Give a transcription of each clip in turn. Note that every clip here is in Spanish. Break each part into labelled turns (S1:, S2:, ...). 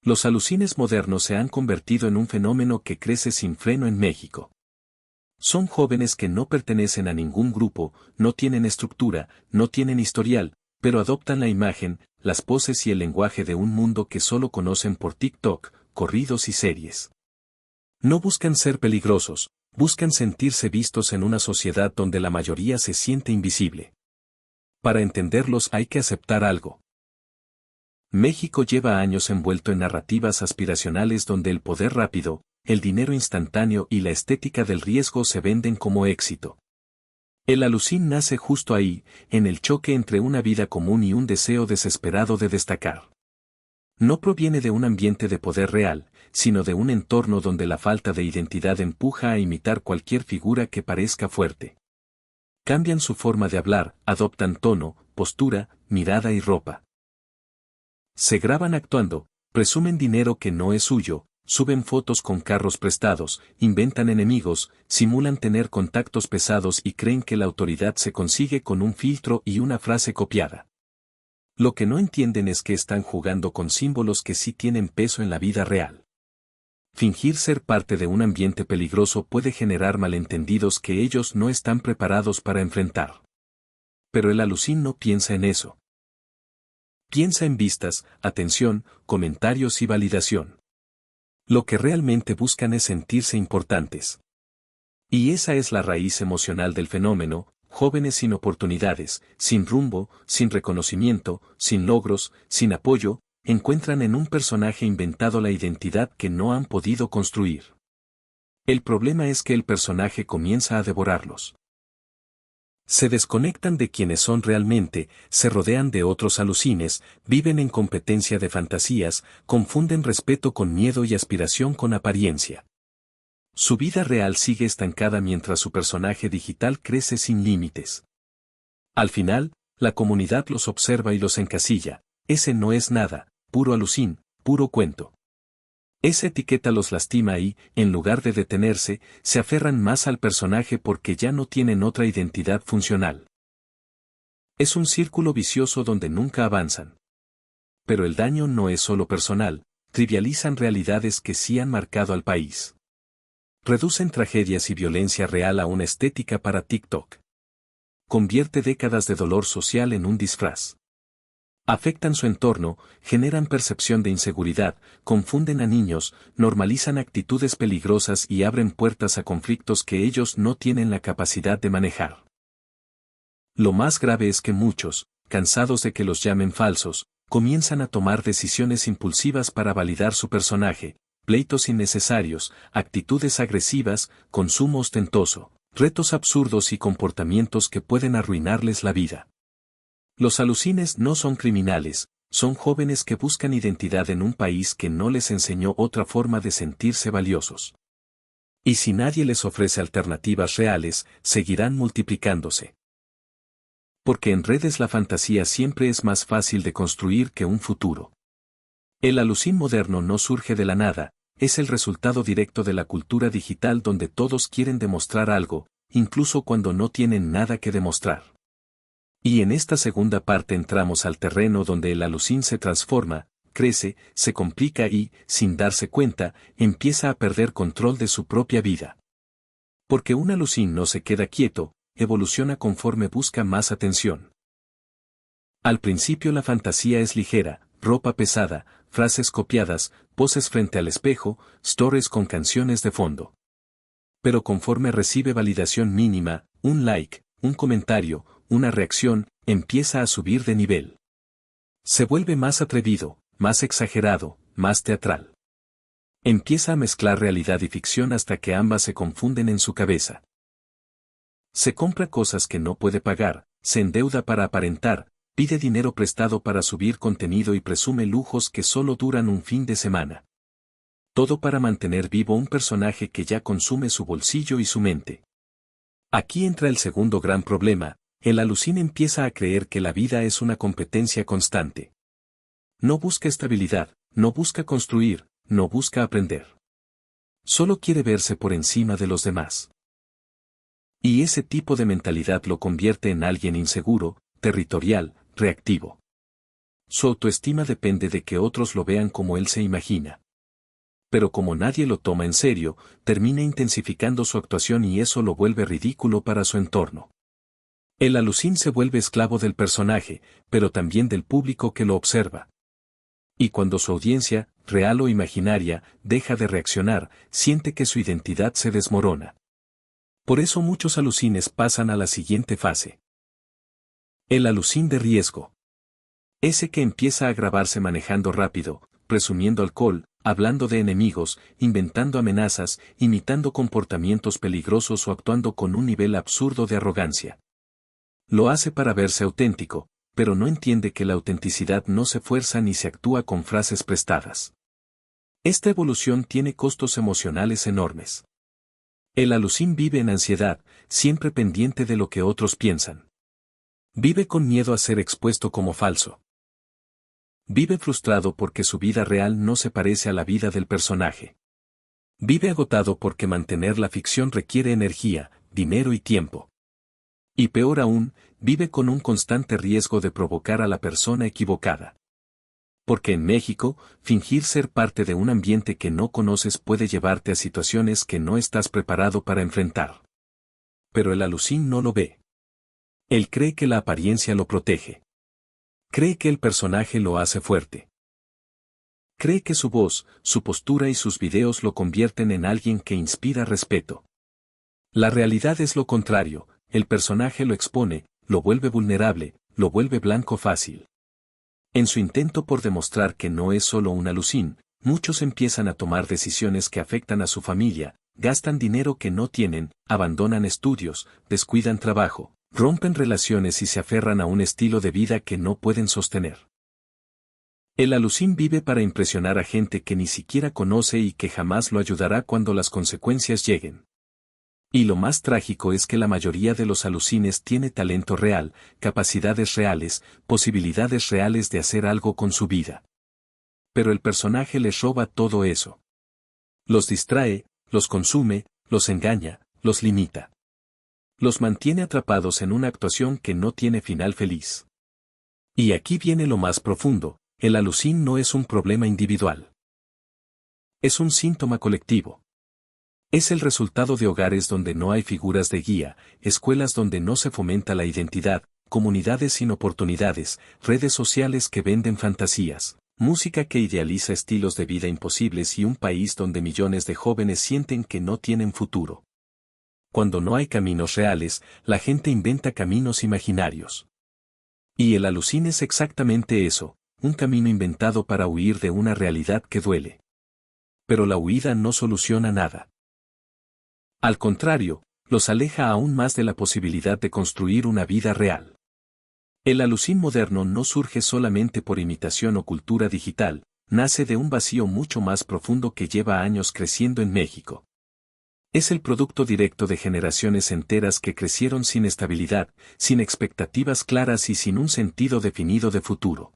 S1: Los alucines modernos se han convertido en un fenómeno que crece sin freno en México. Son jóvenes que no pertenecen a ningún grupo, no tienen estructura, no tienen historial, pero adoptan la imagen, las poses y el lenguaje de un mundo que solo conocen por TikTok, corridos y series. No buscan ser peligrosos, buscan sentirse vistos en una sociedad donde la mayoría se siente invisible. Para entenderlos hay que aceptar algo. México lleva años envuelto en narrativas aspiracionales donde el poder rápido, el dinero instantáneo y la estética del riesgo se venden como éxito. El alucín nace justo ahí, en el choque entre una vida común y un deseo desesperado de destacar. No proviene de un ambiente de poder real, sino de un entorno donde la falta de identidad empuja a imitar cualquier figura que parezca fuerte. Cambian su forma de hablar, adoptan tono, postura, mirada y ropa. Se graban actuando, presumen dinero que no es suyo, suben fotos con carros prestados, inventan enemigos, simulan tener contactos pesados y creen que la autoridad se consigue con un filtro y una frase copiada. Lo que no entienden es que están jugando con símbolos que sí tienen peso en la vida real. Fingir ser parte de un ambiente peligroso puede generar malentendidos que ellos no están preparados para enfrentar. Pero el alucín no piensa en eso. Piensa en vistas, atención, comentarios y validación. Lo que realmente buscan es sentirse importantes. Y esa es la raíz emocional del fenómeno, jóvenes sin oportunidades, sin rumbo, sin reconocimiento, sin logros, sin apoyo, encuentran en un personaje inventado la identidad que no han podido construir. El problema es que el personaje comienza a devorarlos. Se desconectan de quienes son realmente, se rodean de otros alucines, viven en competencia de fantasías, confunden respeto con miedo y aspiración con apariencia. Su vida real sigue estancada mientras su personaje digital crece sin límites. Al final, la comunidad los observa y los encasilla. Ese no es nada, puro alucín, puro cuento. Esa etiqueta los lastima y, en lugar de detenerse, se aferran más al personaje porque ya no tienen otra identidad funcional. Es un círculo vicioso donde nunca avanzan. Pero el daño no es solo personal, trivializan realidades que sí han marcado al país. Reducen tragedias y violencia real a una estética para TikTok. Convierte décadas de dolor social en un disfraz. Afectan su entorno, generan percepción de inseguridad, confunden a niños, normalizan actitudes peligrosas y abren puertas a conflictos que ellos no tienen la capacidad de manejar. Lo más grave es que muchos, cansados de que los llamen falsos, comienzan a tomar decisiones impulsivas para validar su personaje, pleitos innecesarios, actitudes agresivas, consumo ostentoso, retos absurdos y comportamientos que pueden arruinarles la vida. Los alucines no son criminales, son jóvenes que buscan identidad en un país que no les enseñó otra forma de sentirse valiosos. Y si nadie les ofrece alternativas reales, seguirán multiplicándose. Porque en redes la fantasía siempre es más fácil de construir que un futuro. El alucín moderno no surge de la nada, es el resultado directo de la cultura digital donde todos quieren demostrar algo, incluso cuando no tienen nada que demostrar. Y en esta segunda parte entramos al terreno donde el alucín se transforma, crece, se complica y, sin darse cuenta, empieza a perder control de su propia vida. Porque un alucín no se queda quieto, evoluciona conforme busca más atención. Al principio la fantasía es ligera, ropa pesada, frases copiadas, poses frente al espejo, stories con canciones de fondo. Pero conforme recibe validación mínima, un like, un comentario, una reacción, empieza a subir de nivel. Se vuelve más atrevido, más exagerado, más teatral. Empieza a mezclar realidad y ficción hasta que ambas se confunden en su cabeza. Se compra cosas que no puede pagar, se endeuda para aparentar, pide dinero prestado para subir contenido y presume lujos que solo duran un fin de semana. Todo para mantener vivo un personaje que ya consume su bolsillo y su mente. Aquí entra el segundo gran problema. El alucín empieza a creer que la vida es una competencia constante. No busca estabilidad, no busca construir, no busca aprender. Solo quiere verse por encima de los demás. Y ese tipo de mentalidad lo convierte en alguien inseguro, territorial, reactivo. Su autoestima depende de que otros lo vean como él se imagina. Pero como nadie lo toma en serio, termina intensificando su actuación y eso lo vuelve ridículo para su entorno. El alucín se vuelve esclavo del personaje, pero también del público que lo observa. Y cuando su audiencia, real o imaginaria, deja de reaccionar, siente que su identidad se desmorona. Por eso muchos alucines pasan a la siguiente fase. El alucín de riesgo. Ese que empieza a agravarse manejando rápido, presumiendo alcohol, hablando de enemigos, inventando amenazas, imitando comportamientos peligrosos o actuando con un nivel absurdo de arrogancia. Lo hace para verse auténtico, pero no entiende que la autenticidad no se fuerza ni se actúa con frases prestadas. Esta evolución tiene costos emocionales enormes. El alucín vive en ansiedad, siempre pendiente de lo que otros piensan. Vive con miedo a ser expuesto como falso. Vive frustrado porque su vida real no se parece a la vida del personaje. Vive agotado porque mantener la ficción requiere energía, dinero y tiempo. Y peor aún, vive con un constante riesgo de provocar a la persona equivocada. Porque en México, fingir ser parte de un ambiente que no conoces puede llevarte a situaciones que no estás preparado para enfrentar. Pero el alucín no lo ve. Él cree que la apariencia lo protege. Cree que el personaje lo hace fuerte. Cree que su voz, su postura y sus videos lo convierten en alguien que inspira respeto. La realidad es lo contrario, el personaje lo expone, lo vuelve vulnerable, lo vuelve blanco fácil. En su intento por demostrar que no es solo un alucín, muchos empiezan a tomar decisiones que afectan a su familia, gastan dinero que no tienen, abandonan estudios, descuidan trabajo, rompen relaciones y se aferran a un estilo de vida que no pueden sostener. El alucín vive para impresionar a gente que ni siquiera conoce y que jamás lo ayudará cuando las consecuencias lleguen. Y lo más trágico es que la mayoría de los alucines tiene talento real, capacidades reales, posibilidades reales de hacer algo con su vida. Pero el personaje les roba todo eso. Los distrae, los consume, los engaña, los limita. Los mantiene atrapados en una actuación que no tiene final feliz. Y aquí viene lo más profundo, el alucín no es un problema individual. Es un síntoma colectivo. Es el resultado de hogares donde no hay figuras de guía, escuelas donde no se fomenta la identidad, comunidades sin oportunidades, redes sociales que venden fantasías, música que idealiza estilos de vida imposibles y un país donde millones de jóvenes sienten que no tienen futuro. Cuando no hay caminos reales, la gente inventa caminos imaginarios. Y el alucín es exactamente eso, un camino inventado para huir de una realidad que duele. Pero la huida no soluciona nada. Al contrario, los aleja aún más de la posibilidad de construir una vida real. El alucín moderno no surge solamente por imitación o cultura digital, nace de un vacío mucho más profundo que lleva años creciendo en México. Es el producto directo de generaciones enteras que crecieron sin estabilidad, sin expectativas claras y sin un sentido definido de futuro.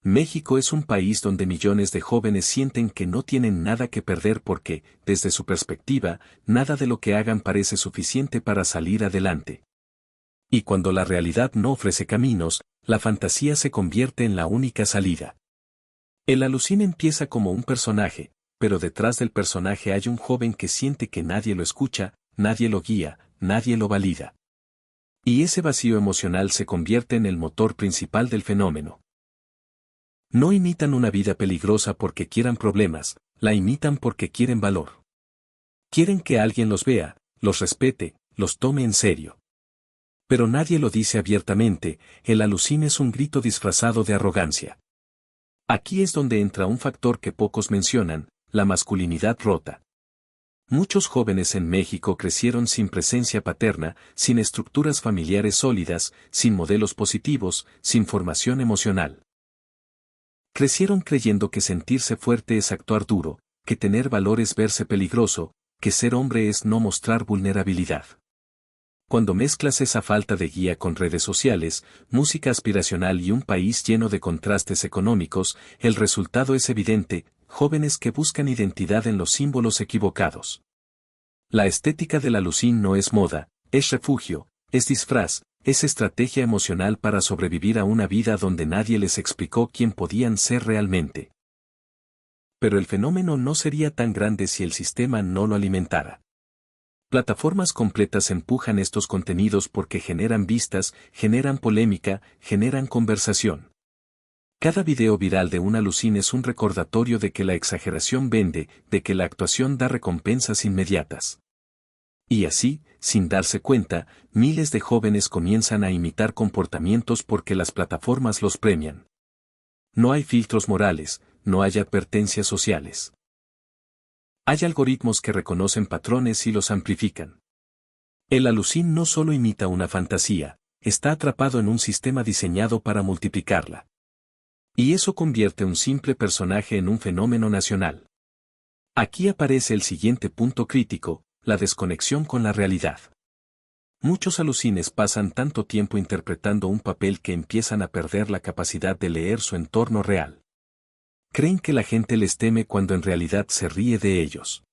S1: México es un país donde millones de jóvenes sienten que no tienen nada que perder porque, desde su perspectiva, nada de lo que hagan parece suficiente para salir adelante. Y cuando la realidad no ofrece caminos, la fantasía se convierte en la única salida. El alucín empieza como un personaje, pero detrás del personaje hay un joven que siente que nadie lo escucha, nadie lo guía, nadie lo valida. Y ese vacío emocional se convierte en el motor principal del fenómeno. No imitan una vida peligrosa porque quieran problemas, la imitan porque quieren valor. Quieren que alguien los vea, los respete, los tome en serio. Pero nadie lo dice abiertamente, el alucín es un grito disfrazado de arrogancia. Aquí es donde entra un factor que pocos mencionan, la masculinidad rota. Muchos jóvenes en México crecieron sin presencia paterna, sin estructuras familiares sólidas, sin modelos positivos, sin formación emocional. Crecieron creyendo que sentirse fuerte es actuar duro, que tener valor es verse peligroso, que ser hombre es no mostrar vulnerabilidad. Cuando mezclas esa falta de guía con redes sociales, música aspiracional y un país lleno de contrastes económicos, el resultado es evidente, jóvenes que buscan identidad en los símbolos equivocados. La estética del alucín no es moda, es refugio, es disfraz, es estrategia emocional para sobrevivir a una vida donde nadie les explicó quién podían ser realmente. Pero el fenómeno no sería tan grande si el sistema no lo alimentara. Plataformas completas empujan estos contenidos porque generan vistas, generan polémica, generan conversación. Cada video viral de un alucín es un recordatorio de que la exageración vende, de que la actuación da recompensas inmediatas. Y así, sin darse cuenta, miles de jóvenes comienzan a imitar comportamientos porque las plataformas los premian. No hay filtros morales, no hay advertencias sociales. Hay algoritmos que reconocen patrones y los amplifican. El alucín no solo imita una fantasía, está atrapado en un sistema diseñado para multiplicarla. Y eso convierte un simple personaje en un fenómeno nacional. Aquí aparece el siguiente punto crítico, la desconexión con la realidad. Muchos alucines pasan tanto tiempo interpretando un papel que empiezan a perder la capacidad de leer su entorno real. Creen que la gente les teme cuando en realidad se ríe de ellos.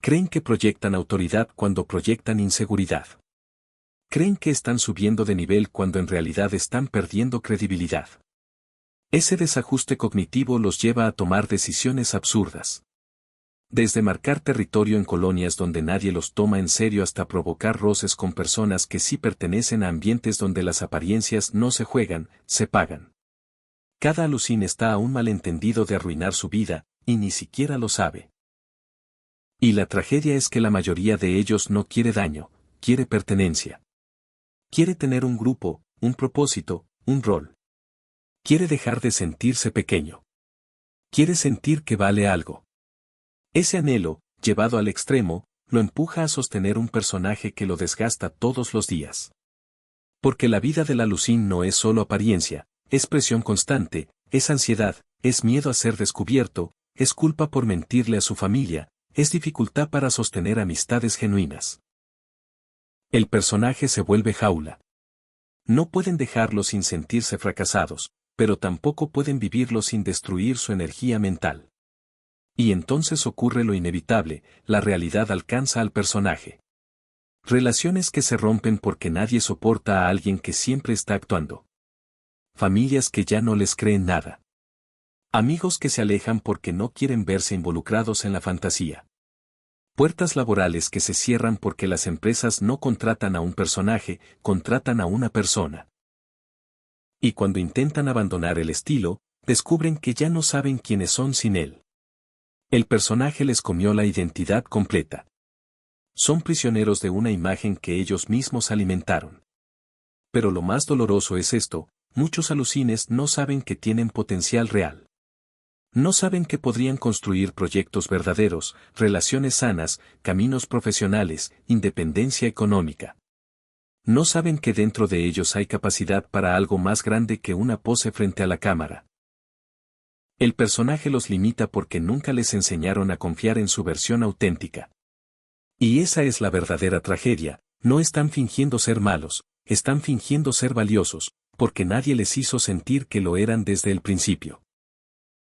S1: Creen que proyectan autoridad cuando proyectan inseguridad. Creen que están subiendo de nivel cuando en realidad están perdiendo credibilidad. Ese desajuste cognitivo los lleva a tomar decisiones absurdas. Desde marcar territorio en colonias donde nadie los toma en serio hasta provocar roces con personas que sí pertenecen a ambientes donde las apariencias no se juegan, se pagan. Cada alucín está a un malentendido de arruinar su vida, y ni siquiera lo sabe. Y la tragedia es que la mayoría de ellos no quiere daño, quiere pertenencia. Quiere tener un grupo, un propósito, un rol. Quiere dejar de sentirse pequeño. Quiere sentir que vale algo. Ese anhelo, llevado al extremo, lo empuja a sostener un personaje que lo desgasta todos los días. Porque la vida del alucín no es solo apariencia, es presión constante, es ansiedad, es miedo a ser descubierto, es culpa por mentirle a su familia, es dificultad para sostener amistades genuinas. El personaje se vuelve jaula. No pueden dejarlo sin sentirse fracasados, pero tampoco pueden vivirlo sin destruir su energía mental. Y entonces ocurre lo inevitable, la realidad alcanza al personaje. Relaciones que se rompen porque nadie soporta a alguien que siempre está actuando. Familias que ya no les creen nada. Amigos que se alejan porque no quieren verse involucrados en la fantasía. Puertas laborales que se cierran porque las empresas no contratan a un personaje, contratan a una persona. Y cuando intentan abandonar el estilo, descubren que ya no saben quiénes son sin él. El personaje les comió la identidad completa. Son prisioneros de una imagen que ellos mismos alimentaron. Pero lo más doloroso es esto, muchos alucines no saben que tienen potencial real. No saben que podrían construir proyectos verdaderos, relaciones sanas, caminos profesionales, independencia económica. No saben que dentro de ellos hay capacidad para algo más grande que una pose frente a la cámara. El personaje los limita porque nunca les enseñaron a confiar en su versión auténtica. Y esa es la verdadera tragedia, no están fingiendo ser malos, están fingiendo ser valiosos, porque nadie les hizo sentir que lo eran desde el principio.